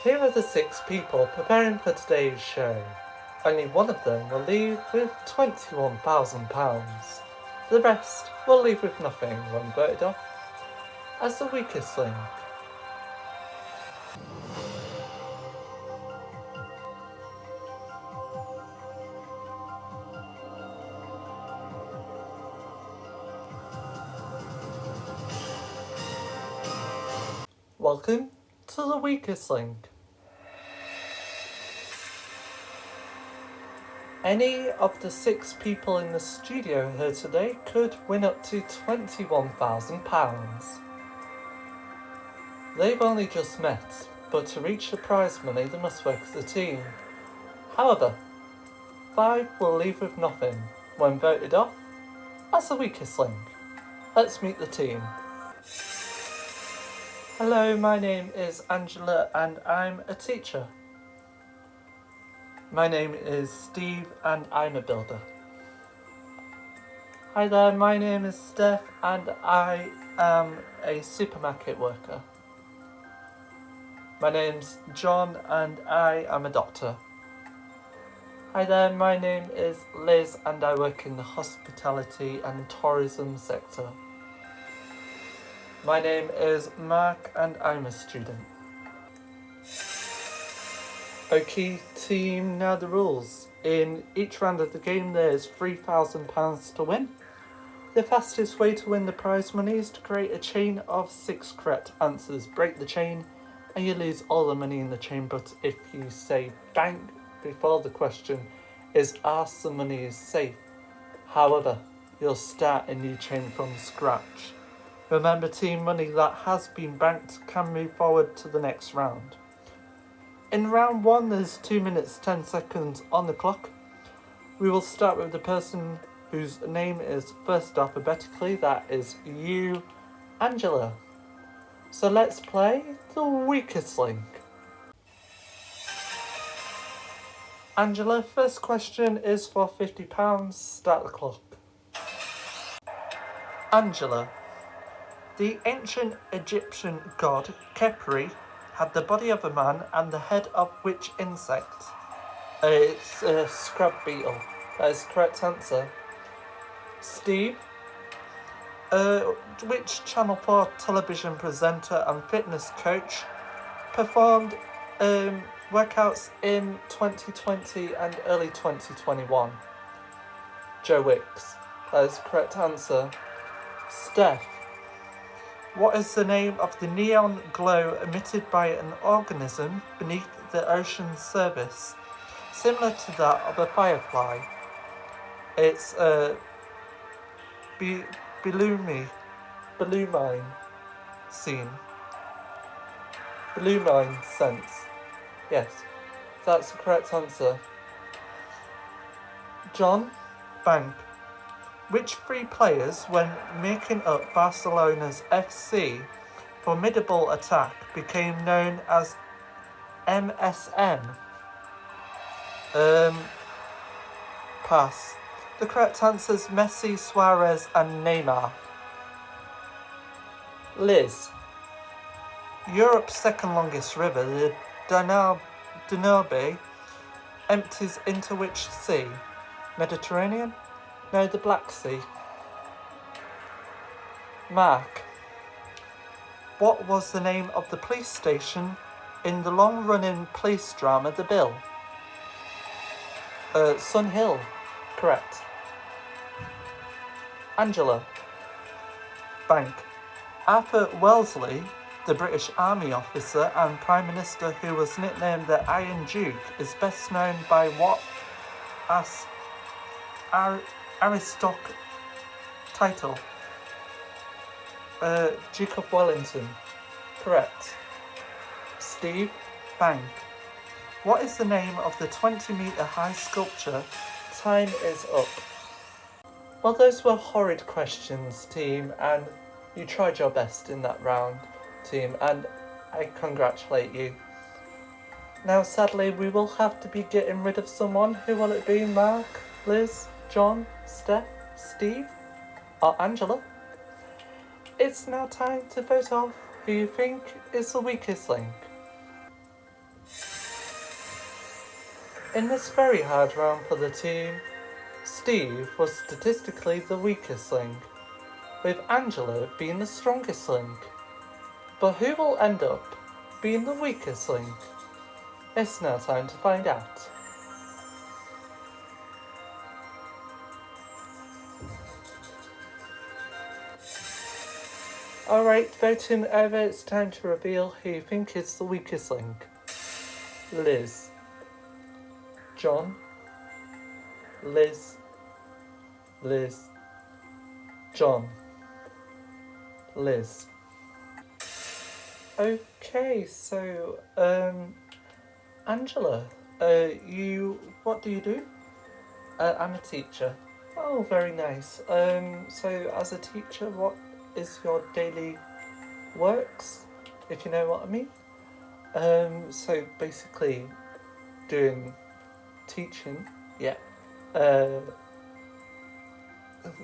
Here are the 6 people preparing for today's show. Only one of them will leave with £21,000. The rest will leave with nothing when voted off as the weakest link. Welcome to the weakest link. Any of the 6 people in the studio here today could win up to £21,000. They've only just met, but to reach the prize money they must work as a team. However, 5 will leave with nothing when voted off as the weakest link. Let's meet the team. Hello, my name is Angela and I'm a teacher. My name is Steve and I'm a builder. Hi there, my name is Steph and I am a supermarket worker. My name's John and I am a doctor. Hi there, my name is Liz and I work in the hospitality and tourism sector. My name is Mark and I'm a student. Okay team, now the rules. In each round of the game there's £3,000 to win. The fastest way to win the prize money is to create a chain of 6 correct answers. Break the chain and you lose all the money in the chain, but if you say bang before the question is asked, the money is safe. However, you'll start a new chain from scratch. Remember team, money that has been banked can move forward to the next round. In round 1 there's 2 minutes 10 seconds on the clock. We will start with the person whose name is first alphabetically, that is you, Angela. So let's play the weakest link. Angela, first question is for £50. Start the clock. Angela, the ancient Egyptian god Khepri had the body of a man and the head of which insect? It's a scrub beetle. That is the correct answer. Steve, which Channel 4 television presenter and fitness coach performed workouts in 2020 and early 2021? Joe Wicks. That is the correct answer. Steph, what is the name of the neon glow emitted by an organism beneath the ocean's surface, similar to that of a firefly? It's Belumine scene. Belumine sense. Yes, that's the correct answer. John, Bank. Which 3 players, when making up Barcelona's FC formidable attack, became known as MSN? Pass. The correct answer is Messi, Suarez and Neymar. Liz. Europe's second longest river, the Danube, empties into which sea? Mediterranean? No, the Black Sea. Mark. What was the name of the police station in the long-running police drama The Bill? Sun Hill. Correct. Angela. Bank. Arthur Wellesley, the British Army officer and Prime Minister who was nicknamed the Iron Duke, is best known by what aristocratic title? Duke of Wellington. Correct. Steve, Bank. What is the name of the 20-metre high sculpture? Time is up. Well, those were horrid questions, team, and you tried your best in that round, team, and I congratulate you. Now, sadly, we will have to be getting rid of someone. Who will it be? Mark, Liz, John, Steph, Steve, or Angela? It's now time to vote off who you think is the weakest link. In this very hard round for the team, Steve was statistically the weakest link, with Angela being the strongest link. But who will end up being the weakest link? It's now time to find out. Alright, voting over, it's time to reveal who you think is the weakest link. Liz. John. Liz. Liz. John. Liz. Okay, so, Angela, what do you do? I'm a teacher. Oh, very nice. So as a teacher, what is your daily works, if you know what I mean? So basically doing teaching, yeah.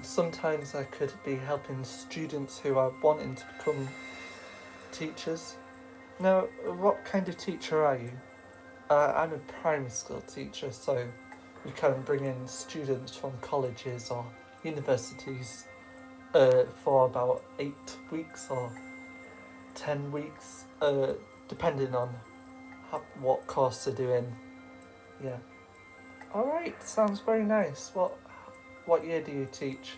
Sometimes I could be helping students who are wanting to become teachers. Now, what kind of teacher are you? I'm a primary school teacher, so you can bring in students from colleges or universities for about 8 weeks or 10 weeks, depending on what course they're doing. Yeah. Alright, sounds very nice. What year do you teach?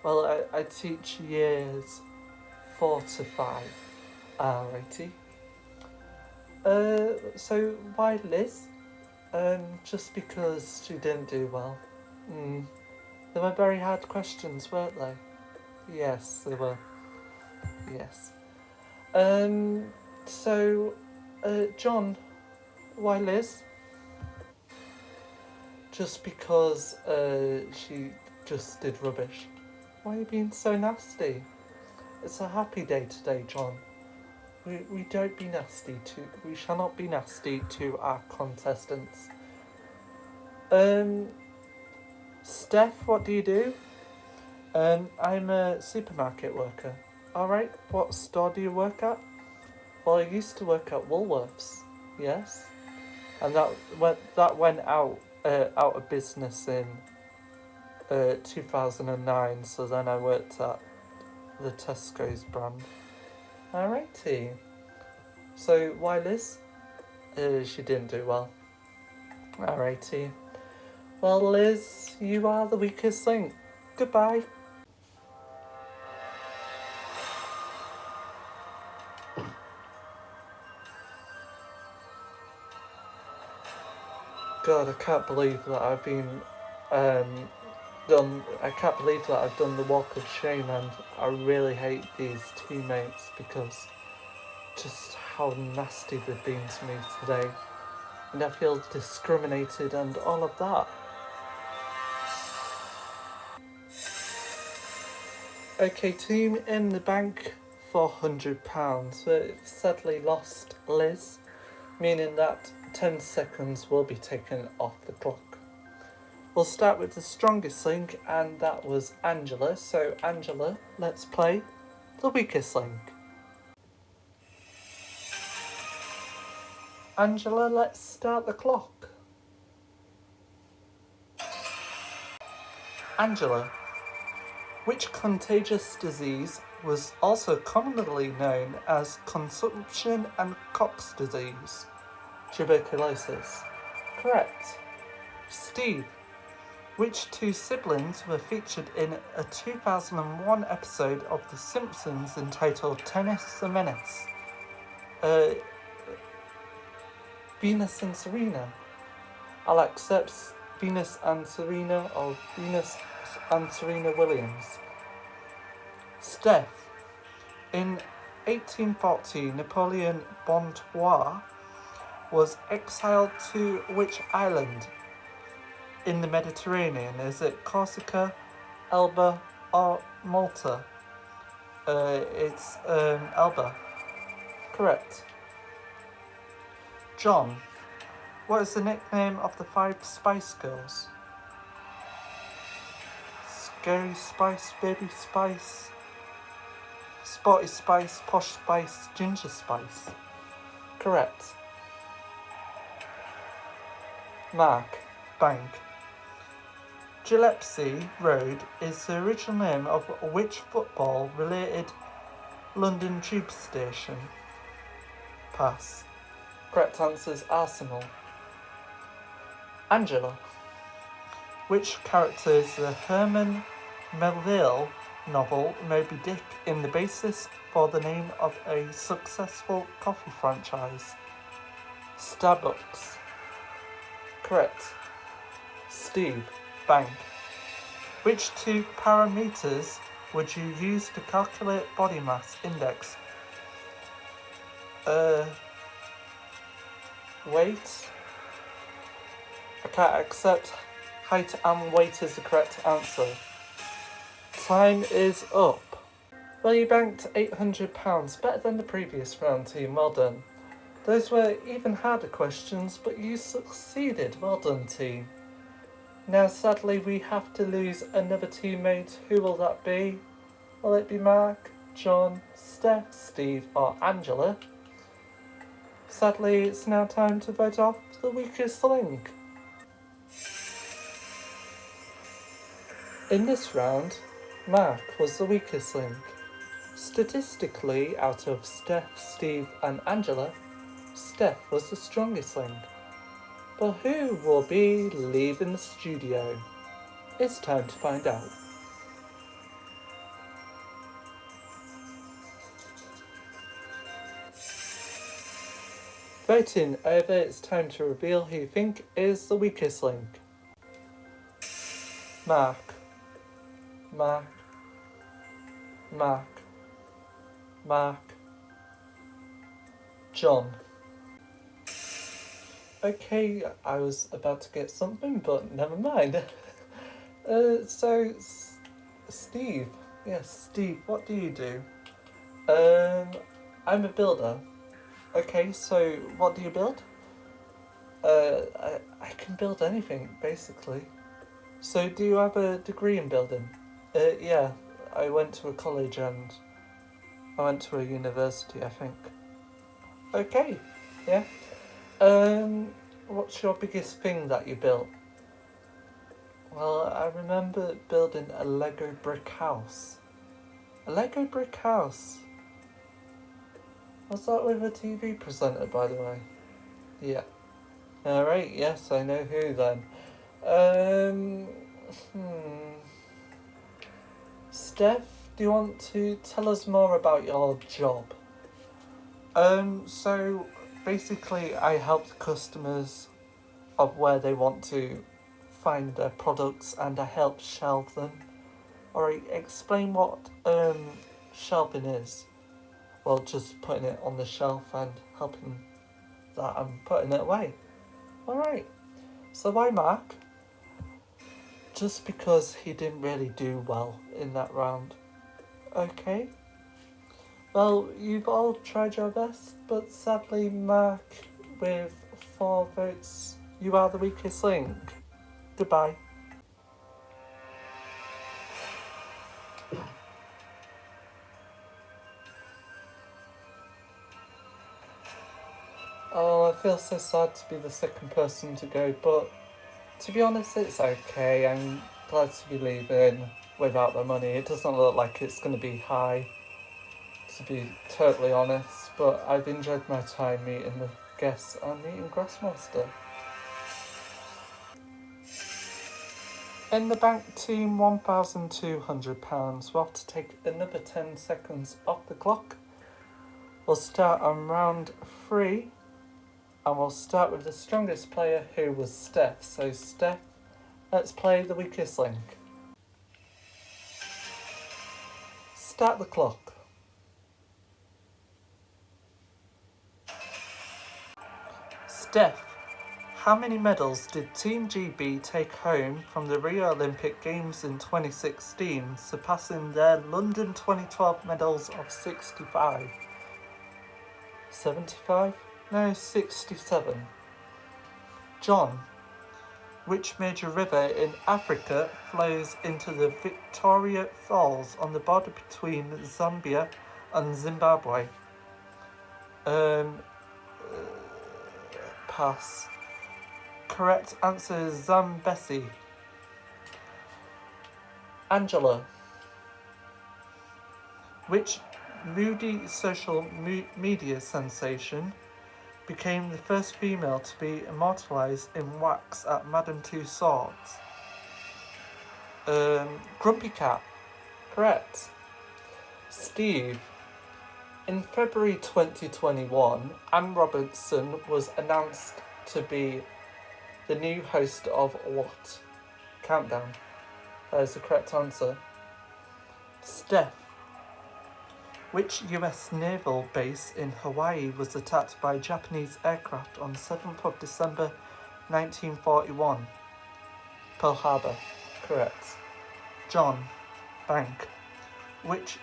Well, I teach years 4 to 5. Alrighty. So why Liz? Just because she didn't do well. They were very hard questions, weren't they? Yes, they were. Yes. So, John, why Liz? Just because, she just did rubbish. Why are you being so nasty? It's a happy day today, John. We don't be nasty we shall not be nasty to our contestants. Steph, what do you do? I'm a supermarket worker. Alright, what store do you work at? Well, I used to work at Woolworths, yes. And that went out of business in 2009, so then I worked at the Tesco's brand. Alrighty. So, why Liz? She didn't do well. Alrighty. Well, Liz, you are the weakest link. Goodbye. God, I can't believe that I've been I can't believe that I've done the walk of shame, and I really hate these teammates because just how nasty they've been to me today. And I feel discriminated and all of that. Okay, team in the bank £400. We've sadly lost Liz, meaning that 10 seconds will be taken off the clock. We'll start with the strongest link, and that was Angela. So Angela, let's play the weakest link. Angela, let's start the clock. Angela, which contagious disease was also commonly known as consumption and Cox disease? Tuberculosis. Correct. Steve, which two siblings were featured in a 2001 episode of The Simpsons entitled Tennis the Menace? Venus and Serena. I'll accept Venus and Serena, or Venus and Serena Williams. Steph, in 1840, Napoleon Bonaparte was exiled to which island in the Mediterranean? Is it Corsica, Elba, or Malta? It's Elba. Correct. John, what is the nickname of the 5 Spice Girls? Scary Spice, Baby Spice, Sporty Spice, Posh Spice, Ginger Spice. Correct. Mark. Bank. Gillespie Road is the original name of which football-related London tube station? Pass. Correct answer is Arsenal. Angela. Which character is the Herman Melville novel Moby Dick in the basis for the name of a successful coffee franchise? Starbucks. Correct. Steve. Bank. Which two parameters would you use to calculate body mass index? Weight. I can't accept height and weight is the correct answer. Time is up. Well, you banked £800, better than the previous round, team. Well done. Those were even harder questions, but you succeeded. Well done, team. Now, sadly, we have to lose another teammate. Who will that be? Will it be Mark, John, Steph, Steve, or Angela? Sadly, it's now time to vote off the weakest link. In this round, Mark was the weakest link. Statistically, out of Steph, Steve, and Angela, Steph was the strongest link. But who will be leaving the studio? It's time to find out. Voting over, it's time to reveal who you think is the weakest link. Mark. Mark. Mark. Mark. John. Okay, I was about to get something, but never mind. So, Steve. Yes, Steve, what do you do? I'm a builder. Okay, so what do you build? I can build anything, basically. So, do you have a degree in building? Yeah, I went to a college and I went to a university, I think. Okay, yeah. What's your biggest thing that you built? Well, I remember building a Lego brick house. A Lego brick house? Was that with a TV presenter, by the way? Yeah. Alright, yes, I know who then. Steph, do you want to tell us more about your job? So basically I help customers of where they want to find their products and I help shelve them. Alright, explain what shelving is. Well, just putting it on the shelf and helping that and putting it away. Alright, so why Mark? Just because he didn't really do well in that round. Okay. Well, you've all tried your best, but sadly, Mark, with 4 votes, you are the weakest link. Goodbye. Oh, I feel so sad to be the second person to go, but to be honest, it's okay. I'm glad to be leaving without the money. It doesn't look like it's going to be high, to be totally honest, but I've enjoyed my time meeting the guests and meeting Grassmaster. In the bank team, £1,200. We'll have to take another 10 seconds off the clock. We'll start on round 3. And we'll start with the strongest player, who was Steph. So Steph, let's play the weakest link. Start the clock. Steph, how many medals did Team GB take home from the Rio Olympic Games in 2016, surpassing their London 2012 medals of 65? 75? No, 67. John, which major river in Africa flows into the Victoria Falls on the border between Zambia and Zimbabwe? Pass. correct answer is Zambesi. Angela. Which moody social media sensation became the first female to be immortalised in wax at Madame Tussauds? Grumpy Cat. Correct. Steve. In February 2021, Anne Robertson was announced to be the new host of what? Countdown. That is the correct answer. Steph. Which US naval base in Hawaii was attacked by Japanese aircraft on 7th of December 1941? Pearl Harbor. Correct. John. Bank. Which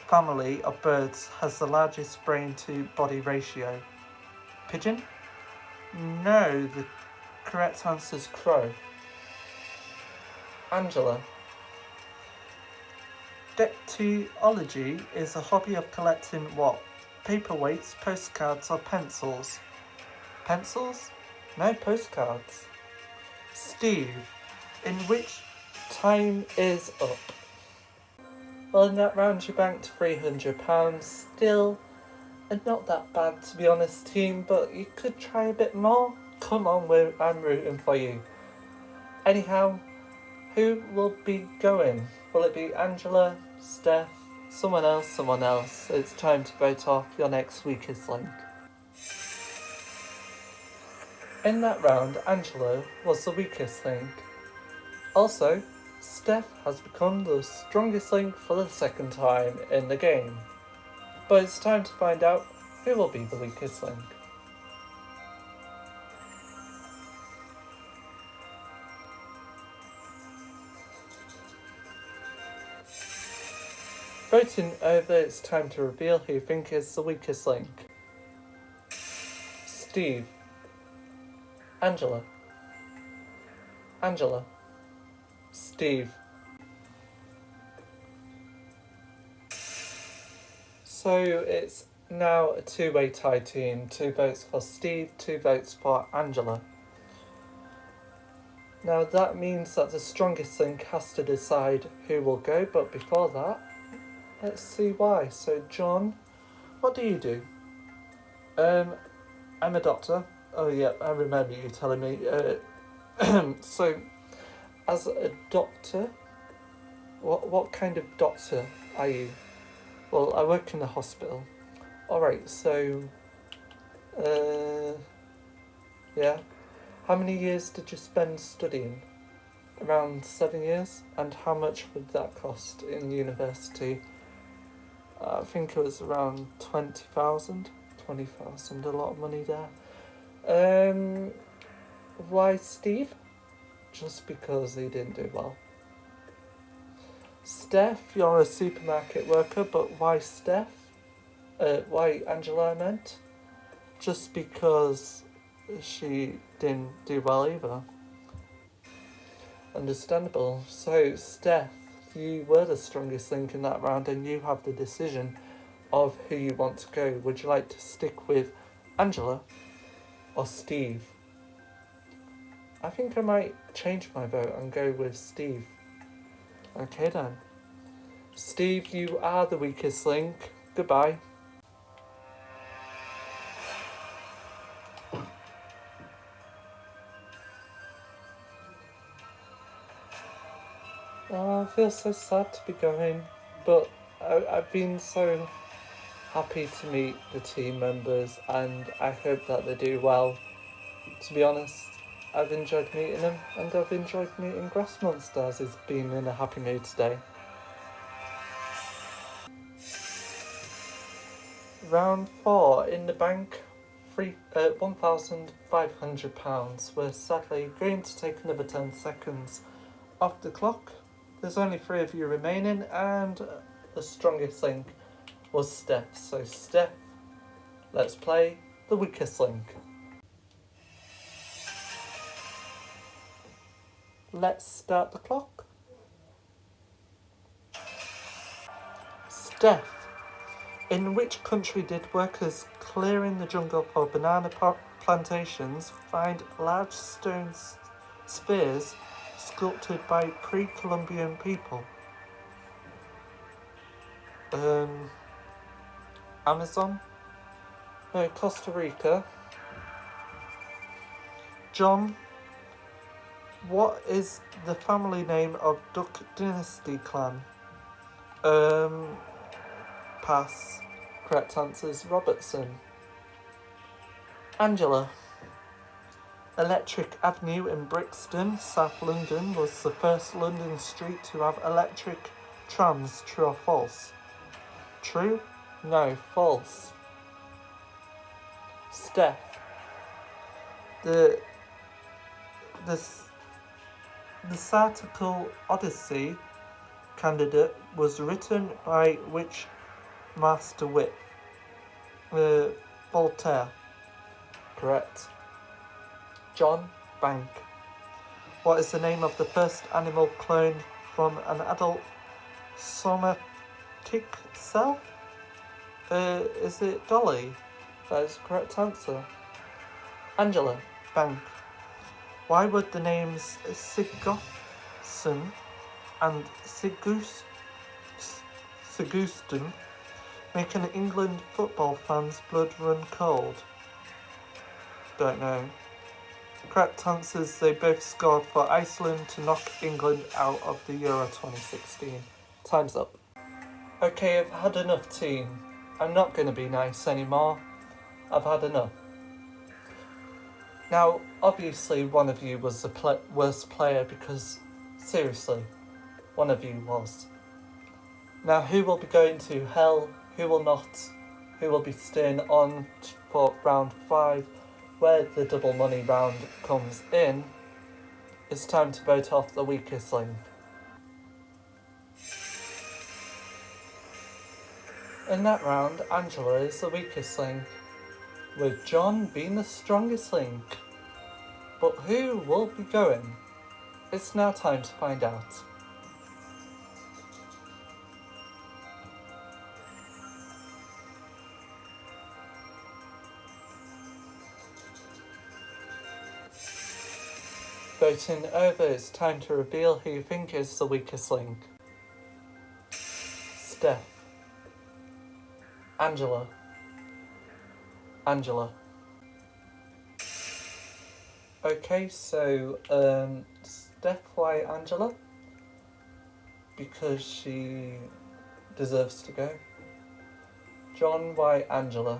family of birds has the largest brain to body ratio? Pigeon? No, the correct answer is crow. Angela. Dictyology is a hobby of collecting what? Paperweights, postcards or pencils? Pencils? No, postcards. Steve. In which time is up? Well, in that round you banked £300. Still, not that bad to be honest, team, but you could try a bit more. Come on, I'm rooting for you. Anyhow, who will be going? Will it be Angela, Steph, someone else? It's time to vote off your next weakest link. In that round, Angela was the weakest link. Also, Steph has become the strongest link for the second time in the game. But it's time to find out who will be the weakest link. Voting over, it's time to reveal who you think is the weakest link. Steve. Angela. Angela. Steve. So it's now a two-way tie team. 2 votes for Steve, 2 votes for Angela. Now that means that the strongest link has to decide who will go, but before that, let's see why. So John, what do you do? I'm a doctor. Oh yeah, I remember you telling me. So, as a doctor, what kind of doctor are you? Well, I work in the hospital. Alright, so, yeah. How many years did you spend studying? Around 7 years? And how much would that cost in university? I think it was around 20,000. 20,000, a lot of money there. Why Steve? Just because he didn't do well. Steph, you're a supermarket worker, but why Steph? Why Angela, I meant? Just because she didn't do well either. Understandable. So, Steph, you were the strongest link in that round and you have the decision of who you want to go. Would you like to stick with Angela or Steve? I think I might change my vote and go with Steve. Okay then. Steve, you are the weakest link. Goodbye. Oh, I feel so sad to be going, but I've been so happy to meet the team members and I hope that they do well. To be honest, I've enjoyed meeting them and I've enjoyed meeting Grass Monsters. He's been in a happy mood today. Round 4, in the bank, £1,500. We're sadly going to take another 10 seconds off the clock. There's only 3 of you remaining and the strongest link was Steph. So Steph, let's play the weakest link. Let's start the clock. Steph, in which country did workers clearing the jungle for banana plantations find large stone spears sculpted by pre-Columbian people. Amazon? No, Costa Rica. John, what is the family name of Duck Dynasty clan? Pass. Correct answer is Robertson. Angela. Electric Avenue in Brixton, South London, was the first London street to have electric trams. True or false? True? No, false. Steph. The satirical Odyssey candidate was written by which master wit? Voltaire. Correct. John, bank. What is the name of the first animal cloned from an adult somatic cell? Is it Dolly? That is the correct answer. Angela, bank. Why would the names Sigurdsson and Sigurdsson make an England football fan's blood run cold? Don't know. Correct answers, they both scored for Iceland to knock England out of the Euro 2016. Time's up. Okay, I've had enough, team. I'm not going to be nice anymore. I've had enough. Now, obviously one of you was the worst player because, seriously, one of you was. Now, who will be going to hell, who will not, who will be staying on for round 5, where the double money round comes in, it's time to vote off the weakest link. In that round, Angela is the weakest link, with John being the strongest link. But who will be going? It's now time to find out. Voting over, it's time to reveal who you think is the weakest link. Steph. Angela. Okay, so Steph, why Angela? Because she deserves to go. John, why Angela?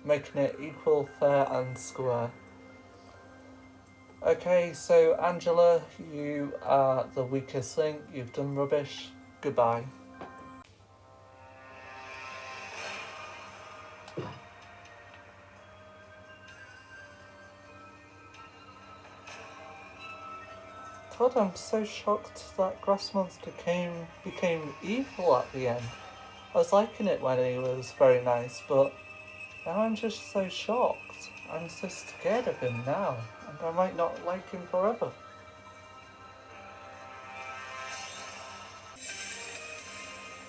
Making it equal, fair and square. Okay, so Angela, you are the weakest link. You've done rubbish. Goodbye. God, I'm so shocked that Grass Monster became evil at the end. I was liking it when he was very nice, but now I'm just so shocked. I'm so scared of him now, and I might not like him forever.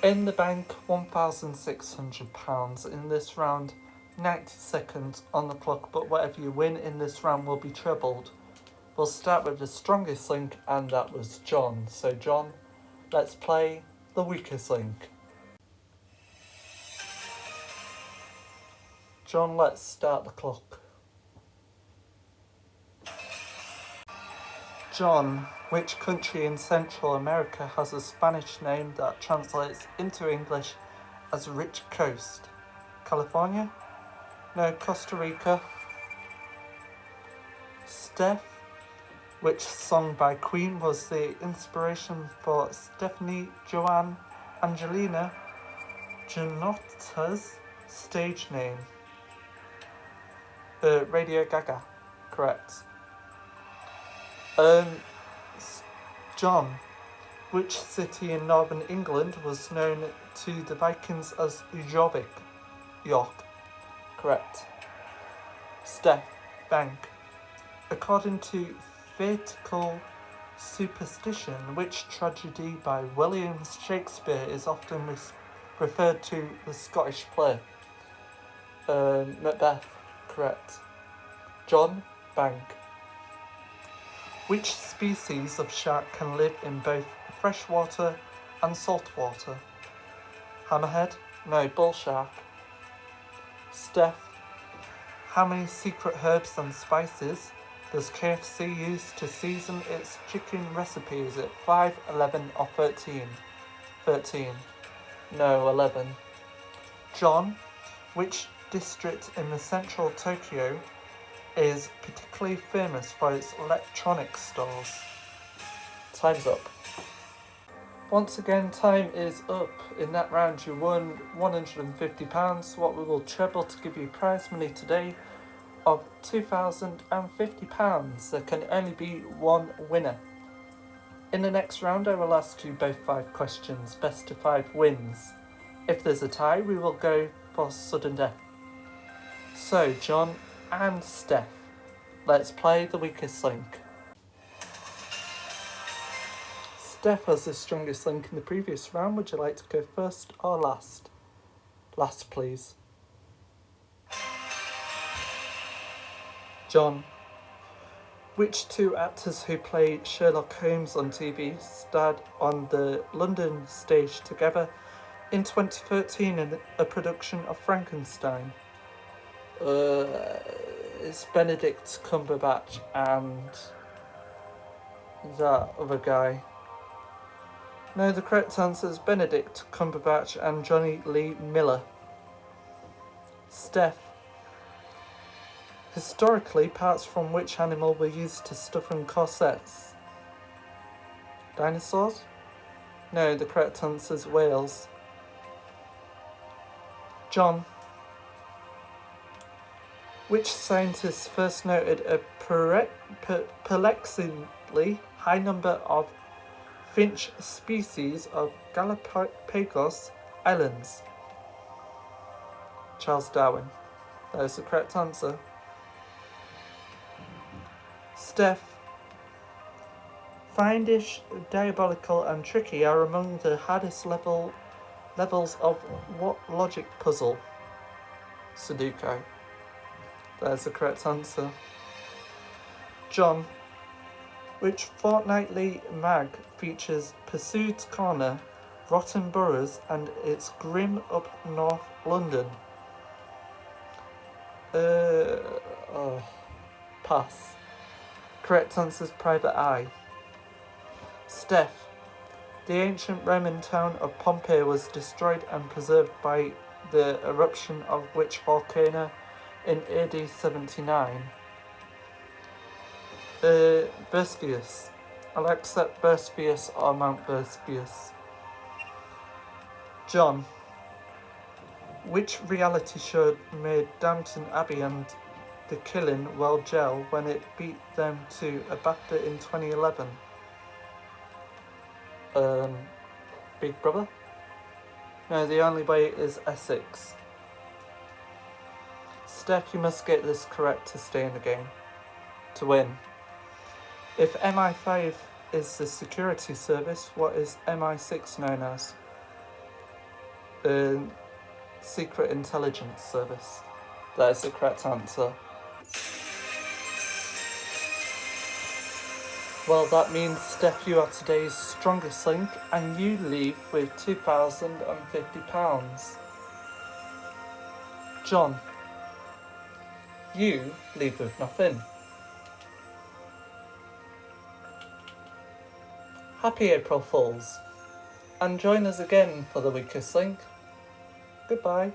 In the bank, £1,600 in this round, 90 seconds on the clock, but whatever you win in this round will be trebled. We'll start with the strongest link, and that was John. So John, let's play the weakest link. John, let's start the clock. John, which country in Central America has a Spanish name that translates into English as Rich Coast? California? No, Costa Rica. Steph, which song by Queen was the inspiration for Stephanie Joanne Angelina Genotta's stage name? Radio Gaga. Correct. John, which city in northern England was known to the Vikings as Jorvik? York. Correct. Steph, bank. According to Fatal superstition, which tragedy by William Shakespeare is often referred to the Scottish play? Macbeth. Correct. John, bank. Which species of shark can live in both freshwater and saltwater? Hammerhead? No, bull shark. Steph, how many secret herbs and spices does KFC use to season its chicken recipe? Is it 5, 11 or 13? 13. No, 11. John, which district in the central Tokyo is particularly famous for its electronics stores? Time's up. Once again, time is up. In that round, you won £150, what we will treble to give you prize money today of £2,050. There can only be one winner. In the next round, I will ask you both 5 questions. Best of 5 wins. If there's a tie, we will go for sudden death. So, John and Steph, let's play the weakest link. Steph was the strongest link in the previous round. Would you like to go first or last? Last, please. John, which 2 actors who played Sherlock Holmes on TV starred on the London stage together in 2013 in a production of Frankenstein? It's Benedict Cumberbatch and that other guy. No, the correct answer is Benedict Cumberbatch and Johnny Lee Miller. Steph, historically, parts from which animal were used to stuff in corsets? Dinosaurs? No, the correct answer is whales. John, which scientist first noted a perplexingly high number of finch species of Galapagos Islands? Charles Darwin. That is the correct answer. Steph, fiendish, diabolical and tricky are among the hardest levels of what logic puzzle? Sudoku. That is the correct answer. John, which fortnightly mag features Pursuit's Corner, Rotten Boroughs and its Grim Up North London? Pass. Correct answer is Private Eye. Steph, the ancient Roman town of Pompeii was destroyed and preserved by the eruption of which volcano in AD 79? Vesuvius. I'll accept Vesuvius or Mount Vesuvius. John, which reality show made Downton Abbey and The Killing well gel when it beat them to a BAFTA in 2011? Big Brother? No, The Only Way is Essex. Steph, you must get this correct to stay in the game, to win. If MI5 is the security service, what is MI6 known as? Secret Intelligence Service. That is the correct answer. Well, that means, Steph, you are today's strongest link and you leave with £2,050. John, you leave with nothing. Happy April Fools, and join us again for the weakest link. Goodbye.